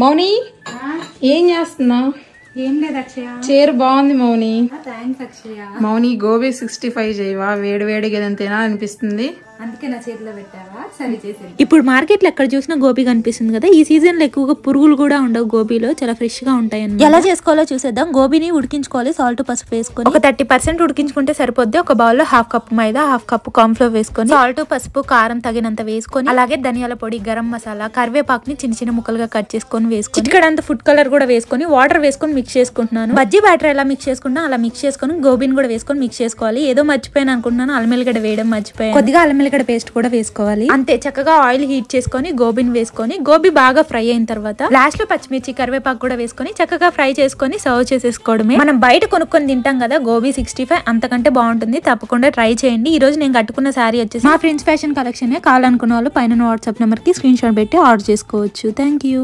మౌని ఏం చేస్తున్నావు? ఏం లేదు అక్షయ. చీర బాగుంది మౌని. థాంక్స్ అక్షయ. మౌని గోబీ 65 చేయవా? వేడి వేడిగా ఏదైనా తినాలనిపిస్తుంది. అందుకే నా చేతిలో పెట్టావా? సరే చేసేది. ఇప్పుడు మార్కెట్ లో ఎక్కడ చూసినా గోబీ కనిపిస్తుంది కదా. ఈ సీజన్ లో ఎక్కువగా పురుగులు కూడా ఉండవు గోబీలో, చాలా ఫ్రెష్ గా ఉంటాయి. ఎలా చేసుకోవాలో చూసేద్దాం. గోబీని ఉడికించుకోవాలి. సాల్ట్ పసుపు వేసుకొని ఒక 30% ఉడికించుకుంటే సరిపోద్ది. ఒక బౌల్ లో 1/2 కప్ మైదా, 1/2 కప్ కార్న్ ఫ్లోర్ వేసుకొని సాల్ట్ పసుపు కారం తగినంత వేసుకొని, అలాగే ధనియాల పొడి, గరం మసాలా, కరివేపాకుని చిన్న చిన్న ముక్కలుగా కట్ చేసుకొని వేసుకొని, చిటికెడంత ఫుడ్ కలర్ కూడా వేసుకొని వాటర్ వేసుకొని మిక్స్ చేసుకుంటున్నాను. బజ్జీ బ్యాటర్ ఎలా మిక్స్ చేసుకుంటున్నా అలా మిక్స్ చేసుకొని గోబీని కూడా వేసుకొని మిక్స్ చేసుకోవాలి. ఏదో మర్చిపోయాను అనుకుంటున్నాను, అల్లం ఎల్లిగడ్డ వేయడం మర్చిపోయాను. కొద్దిగా అల్లం ఎల్లిగడ్డ పేస్ట్ కూడా వేసుకోవాలి. అంతే, చక్కగా ఆయిల్ హీట్ చేసుకొని గోబీని వేసుకొని, గోబీ బాగా ఫ్రై అయిన తర్వాత లాస్ట్ లో పచ్చిమిర్చి కరివేపాకు కూడా వేసుకొని చక్కగా ఫ్రై చేసుకొని సర్వ్ చేసేసుకోవడమే. మనం బయట కొనుక్కొని తింటాం కదా గోబీ 65, అంతకంటే బాగుంటుంది. తప్పకుండా ట్రై చేయండి. ఈ రోజు నేను కట్టుకున్న శారీ వచ్చేసి మా ఫ్రెండ్స్ ఫ్యాషన్ కలెక్షన్. కావాలనుకున్న వాళ్ళు పైన వాట్సాప్ నెంబర్ కి స్క్రీన్ షాట్ పెట్టి ఆర్డర్ చేసుకోవచ్చు. Thank you.